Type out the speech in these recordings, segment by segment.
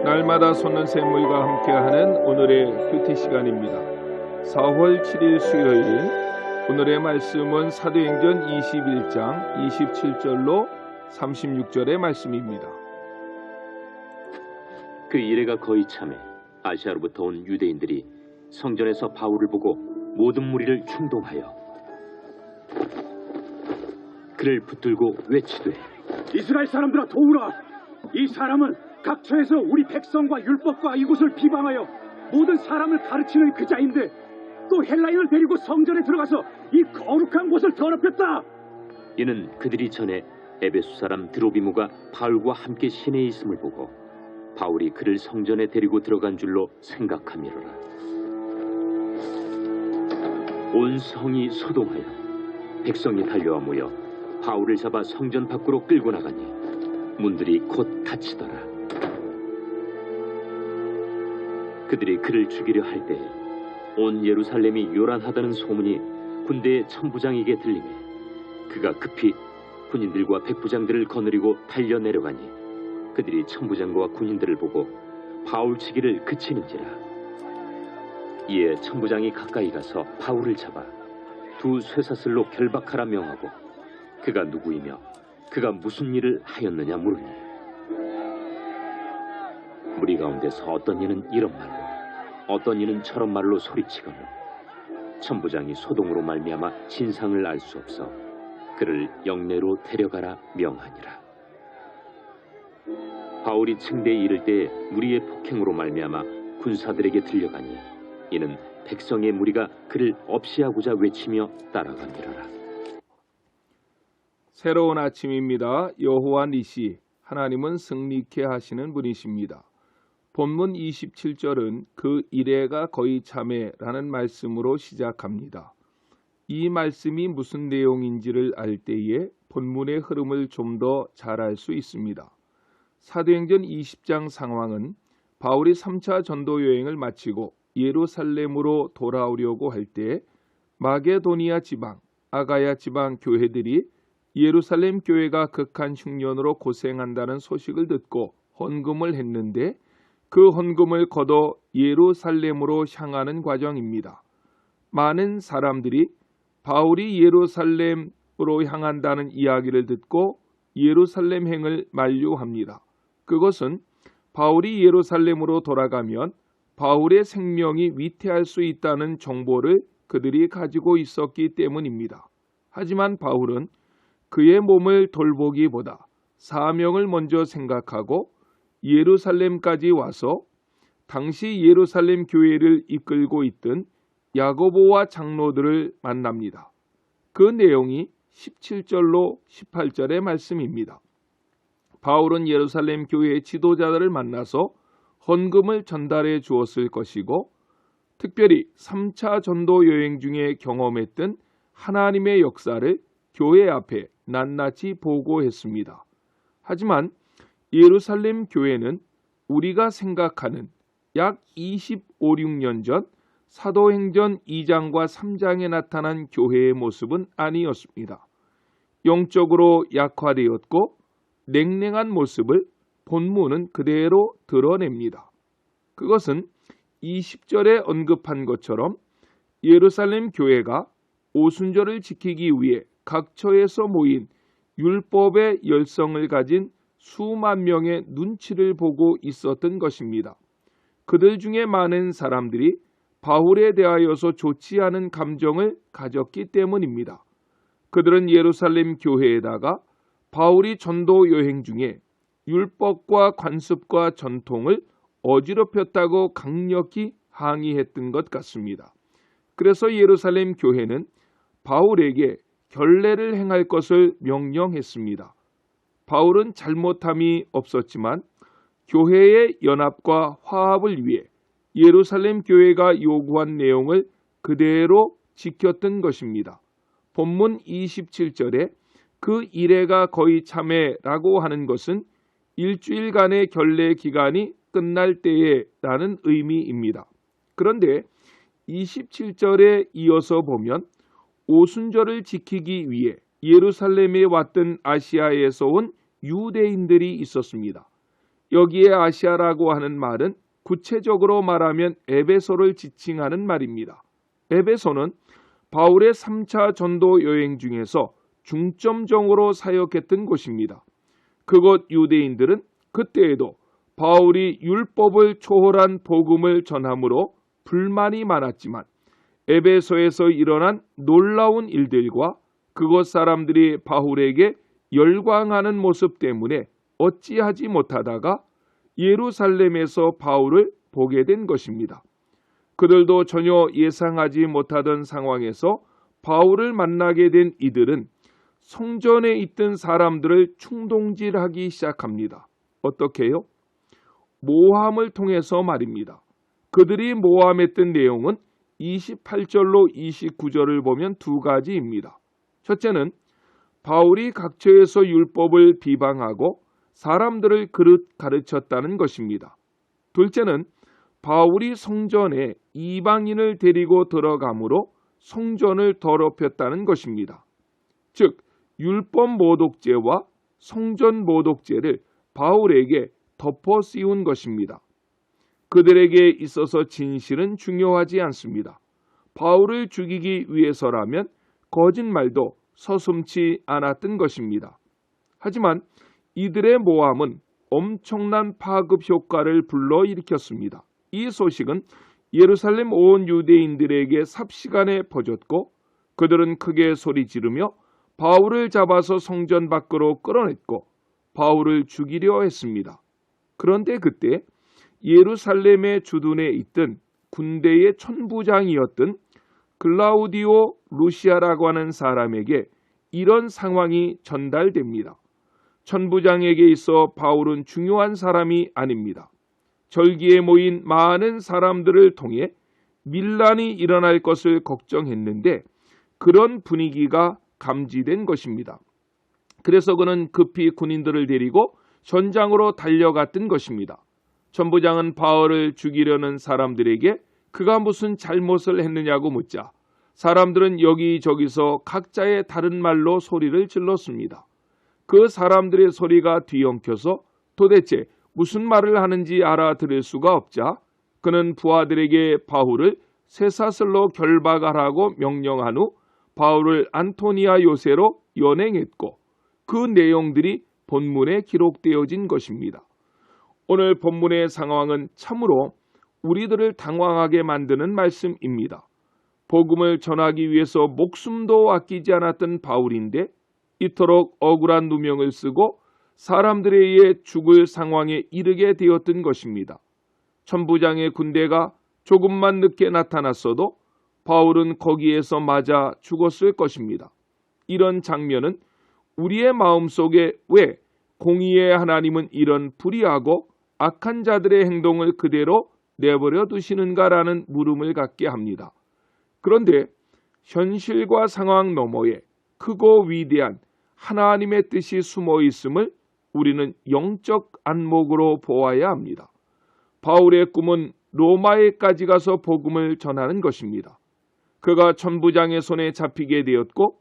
날마다 솟는 샘물과 함께하는 오늘의 큐티 시간입니다. 4월 7일 수요일 오늘의 말씀은 사도행전 21장 27절로 36절의 말씀입니다. 그 이래가 거의 참에 아시아로부터 온 유대인들이 성전에서 바울을 보고 모든 무리를 충동하여 그를 붙들고 외치되 이스라엘 사람들아 도우라. 이 사람은 각처에서 우리 백성과 율법과 이곳을 비방하여 모든 사람을 가르치는 그 자인데 또 헬라인을 데리고 성전에 들어가서 이 거룩한 곳을 더럽혔다. 이는 그들이 전에 에베소 사람 드로비무가 바울과 함께 시내에 있음을 보고 바울이 그를 성전에 데리고 들어간 줄로 생각함이로라. 온 성이 소동하여 백성이 달려와 모여 바울을 잡아 성전 밖으로 끌고 나가니 문들이 곧 닫히더라. 그들이 그를 죽이려 할 때에 온 예루살렘이 요란하다는 소문이 군대의 천부장에게 들리매 그가 급히 군인들과 백부장들을 거느리고 달려 내려가니 그들이 천부장과 군인들을 보고 바울 치기를 그치는지라. 이에 천부장이 가까이 가서 바울을 잡아 두 쇠사슬로 결박하라 명하고 그가 누구이며 그가 무슨 일을 하였느냐 물으니 무리 가운데서 어떤 이는 이런 말로 어떤 이는 저런 말로 소리치거늘 천부장이 소동으로 말미암아 진상을 알 수 없어 그를 영내로 데려가라 명하니라. 바울이 층대에 이를 때 무리의 폭행으로 말미암아 군사들에게 들려가니 이는 백성의 무리가 그를 없이하고자 외치며 따라가니라. 새로운 아침입니다. 여호와 니시, 하나님은 승리케 하시는 분이십니다. 본문 27절은 그 이래가 거의 참에라는 말씀으로 시작합니다. 이 말씀이 무슨 내용인지를 알 때에 본문의 흐름을 좀 더 잘 알 수 있습니다. 사도행전 20장 상황은 바울이 3차 전도 여행을 마치고 예루살렘으로 돌아오려고 할 때 마게도니아 지방, 아가야 지방 교회들이 예루살렘 교회가 극한 흉년으로 고생한다는 소식을 듣고 헌금을 했는데 그 헌금을 거둬 예루살렘으으로 향하는 과정입니다. 많은 사람들이 바울이 예루살렘으로 향한다는 이야기를 듣고 예루살렘행을 만류합니다. 그것은 바울이 예루살렘으로 돌아가면 바울의 생명이 위태할 수 있다는 정보를 그들이 가지고 있었기 때문입니다. 하지만 바울은 그의 몸을 돌보기보다 사명을 먼저 생각하고 예루살렘까지 와서 당시 예루살렘 교회를 이끌고 있던 야고보와 장로들을 만납니다. 그 내용이 17절로 18절의 말씀입니다. 바울은 예루살렘 교회의 지도자들을 만나서 헌금을 전달해 주었을 것이고 특별히 3차 전도 여행 중에 경험했던 하나님의 역사를 교회 앞에 낱낱이 보고했습니다. 하지만 예루살렘 교회는 우리가 생각하는 약 25, 6년 전 사도행전 2장과 3장에 나타난 교회의 모습은 아니었습니다. 영적으로 약화되었고 냉랭한 모습을 본문은 그대로 드러냅니다. 그것은 20절에 언급한 것처럼 예루살렘 교회가 오순절을 지키기 위해 각처에서 모인 율법의 열성을 가진 수만 명의 눈치를 보고 있었던 것입니다. 그들 중에 많은 사람들이 바울에 대하여서 좋지 않은 감정을 가졌기 때문입니다. 그들은 예루살렘 교회에다가 바울이 전도 여행 중에 율법과 관습과 전통을 어지럽혔다고 강력히 항의했던 것 같습니다. 그래서 예루살렘 교회는 바울에게 결례를 행할 것을 명령했습니다. 바울은 잘못함이 없었지만 교회의 연합과 화합을 위해 예루살렘 교회가 요구한 내용을 그대로 지켰던 것입니다. 본문 27절에 그 이래가 거의 참에라고 하는 것은 일주일간의 결례 기간이 끝날 때에 라는 의미입니다. 그런데 27절에 이어서 보면 오순절을 지키기 위해 예루살렘에 왔던 아시아에서 온 유대인들이 있었습니다. 여기에 아시아라고 하는 말은 구체적으로 말하면 에베소를 지칭하는 말입니다. 에베소는 바울의 3차 전도 여행 중에서 중점적으로 사역했던 곳입니다. 그곳 유대인들은 그때에도 바울이 율법을 초월한 복음을 전함으로 불만이 많았지만 에베소에서 일어난 놀라운 일들과 그곳 사람들이 바울에게 열광하는 모습 때문에 어찌하지 못하다가 예루살렘에서 바울을 보게 된 것입니다. 그들도 전혀 예상하지 못하던 상황에서 바울을 만나게 된 이들은 성전에 있던 사람들을 충동질하기 시작합니다. 어떻게요? 모함을 통해서 말입니다. 그들이 모함했던 내용은 28절로 29절을 보면 두 가지입니다. 첫째는 바울이 각처에서 율법을 비방하고 사람들을 가르쳤다는 것입니다. 둘째는 바울이 성전에 이방인을 데리고 들어가므로 성전을 더럽혔다는 것입니다. 즉 율법 모독죄와 성전 모독죄를 바울에게 덮어 씌운 것입니다. 그들에게 있어서 진실은 중요하지 않습니다. 바울을 죽이기 위해서라면 거짓말도 서슴지 않았던 것입니다. 하지만 이들의 모함은 엄청난 파급 효과를 불러일으켰습니다. 이 소식은 예루살렘 온 유대인들에게 삽시간에 퍼졌고 그들은 크게 소리 지르며 바울을 잡아서 성전 밖으로 끌어냈고 바울을 죽이려 했습니다. 그런데 그때 예루살렘의 주둔에 있던 군대의 천부장이었던 글라우디오 루시아라고 하는 사람에게 이런 상황이 전달됩니다. 천부장에게 있어 바울은 중요한 사람이 아닙니다. 절기에 모인 많은 사람들을 통해 밀란이 일어날 것을 걱정했는데 그런 분위기가 감지된 것입니다. 그래서 그는 급히 군인들을 데리고 전장으로 달려갔던 것입니다. 천부장은 바울을 죽이려는 사람들에게 그가 무슨 잘못을 했느냐고 묻자 사람들은 여기저기서 각자의 다른 말로 소리를 질렀습니다. 그 사람들의 소리가 뒤엉켜서 도대체 무슨 말을 하는지 알아들을 수가 없자 그는 부하들에게 바울을 쇠사슬로 결박하라고 명령한 후 바울을 안토니아 요새로 연행했고 그 내용들이 본문에 기록되어진 것입니다. 오늘 본문의 상황은 참으로 우리들을 당황하게 만드는 말씀입니다. 복음을 전하기 위해서 목숨도 아끼지 않았던 바울인데 이토록 억울한 누명을 쓰고 사람들에 의해 죽을 상황에 이르게 되었던 것입니다. 천부장의 군대가 조금만 늦게 나타났어도 바울은 거기에서 맞아 죽었을 것입니다. 이런 장면은 우리의 마음속에 왜 공의의 하나님은 이런 불의하고 악한 자들의 행동을 그대로 내버려 두시는가라는 물음을 갖게 합니다. 그런데 현실과 상황 너머에 크고 위대한 하나님의 뜻이 숨어 있음을 우리는 영적 안목으로 보아야 합니다. 바울의 꿈은 로마에까지 가서 복음을 전하는 것입니다. 그가 천부장의 손에 잡히게 되었고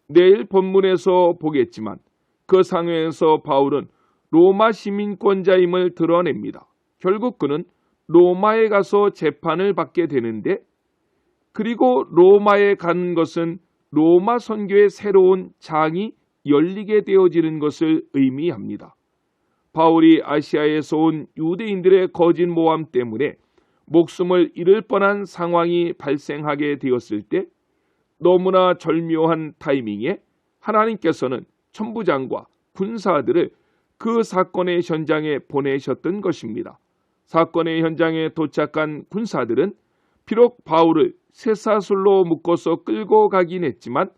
내일 본문에서 보겠지만 그 상황에서 바울은 로마 시민권자임을 드러냅니다. 결국 그는 로마에 가서 재판을 받게 되는데 그리고 로마에 간 것은 로마 선교의 새로운 장이 열리게 되어지는 것을 의미합니다. 바울이 아시아에서 온 유대인들의 거짓 모함 때문에 목숨을 잃을 뻔한 상황이 발생하게 되었을 때 너무나 절묘한 타이밍에 하나님께서는 천부장과 군사들을 그 사건의 현장에 보내셨던 것입니다. 사건의 현장에 도착한 군사들은 비록 바울을 쇠사슬로 묶어서 끌고 가긴 했지만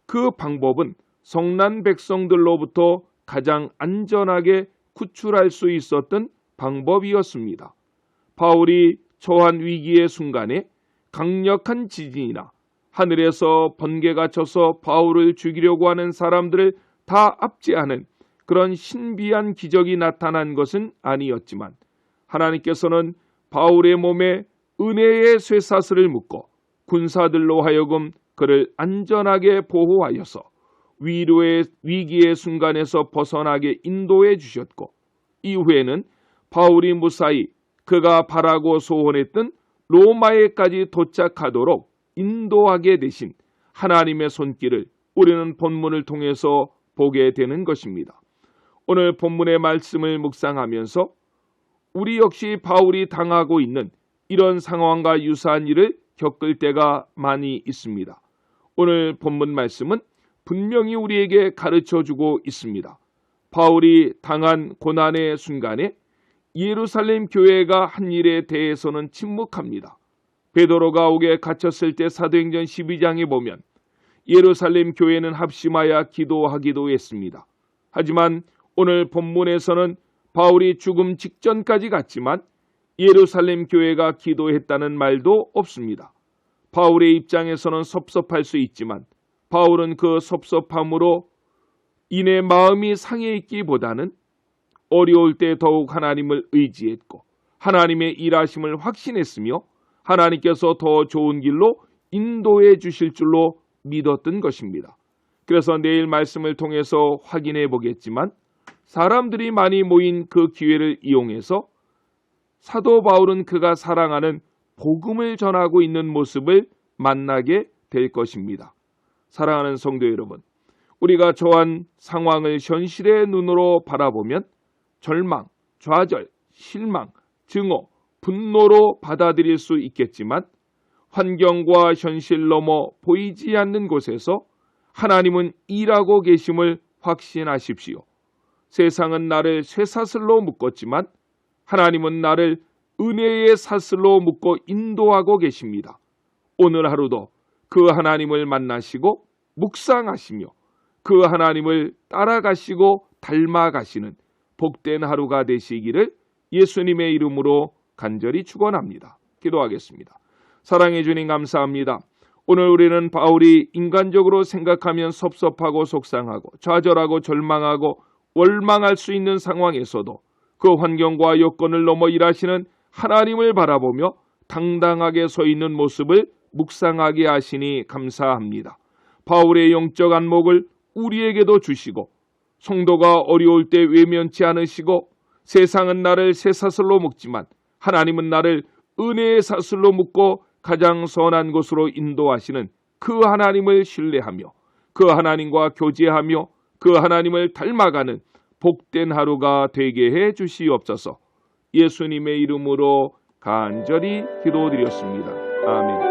그 방법은 성난 백성들로부터 가장 안전하게 구출할 수 있었던 방법이었습니다. 바울이 처한 위기의 순간에 강력한 지진이나 하늘에서 번개가 쳐서 바울을 죽이려고 하는 사람들을 다 압제하는 그런 신비한 기적이 나타난 것은 아니었지만 하나님께서는 바울의 몸에 은혜의 쇠사슬을 묶어 군사들로 하여금 그를 안전하게 보호하여서 위기의 순간에서 벗어나게 인도해 주셨고 이후에는 바울이 무사히 그가 바라고 소원했던 로마에까지 도착하도록 인도하게 되신 하나님의 손길을 우리는 본문을 통해서 보게 되는 것입니다. 오늘 본문의 말씀을 묵상하면서 우리 역시 바울이 당하고 있는 이런 상황과 유사한 일을 겪을 때가 많이 있습니다. 오늘 본문 말씀은 분명히 우리에게 가르쳐주고 있습니다. 바울이 당한 고난의 순간에 예루살렘 교회가 한 일에 대해서는 침묵합니다. 베드로가 옥에 갇혔을 때 사도행전 12장에 보면 예루살렘 교회는 합심하여 기도하기도 했습니다. 하지만 오늘 본문에서는 바울이 죽음 직전까지 갔지만 예루살렘 교회가 기도했다는 말도 없습니다. 바울의 입장에서는 섭섭할 수 있지만 바울은 그 섭섭함으로 인해 마음이 상해 있기보다는 어려울 때 더욱 하나님을 의지했고 하나님의 일하심을 확신했으며 하나님께서 더 좋은 길로 인도해 주실 줄로 믿었던 것입니다. 그래서 내일 말씀을 통해서 확인해 보겠지만 사람들이 많이 모인 그 기회를 이용해서 사도 바울은 그가 사랑하는 복음을 전하고 있는 모습을 만나게 될 것입니다. 사랑하는 성도 여러분, 우리가 처한 상황을 현실의 눈으로 바라보면 절망, 좌절, 실망, 증오, 분노로 받아들일 수 있겠지만 환경과 현실 넘어 보이지 않는 곳에서 하나님은 일하고 계심을 확신하십시오. 세상은 나를 쇠사슬로 묶었지만 하나님은 나를 은혜의 사슬로 묶어 인도하고 계십니다. 오늘 하루도 그 하나님을 만나시고 묵상하시며 그 하나님을 따라가시고 닮아가시는 복된 하루가 되시기를 예수님의 이름으로 간절히 축원합니다. 기도하겠습니다. 사랑해 주님 감사합니다. 오늘 우리는 바울이 인간적으로 생각하면 섭섭하고 속상하고 좌절하고 절망하고 원망할 수 있는 상황에서도 그 환경과 여건을 넘어 일하시는 하나님을 바라보며 당당하게 서 있는 모습을 묵상하게 하시니 감사합니다. 바울의 영적 안목을 우리에게도 주시고 성도가 어려울 때 외면치 않으시고 세상은 나를 쇠사슬로 묶지만 하나님은 나를 은혜의 사슬로 묶고 가장 선한 곳으로 인도하시는 그 하나님을 신뢰하며 그 하나님과 교제하며 그 하나님을 닮아가는 복된 하루가 되게 해 주시옵소서. 예수님의 이름으로 간절히 기도드렸습니다. 아멘.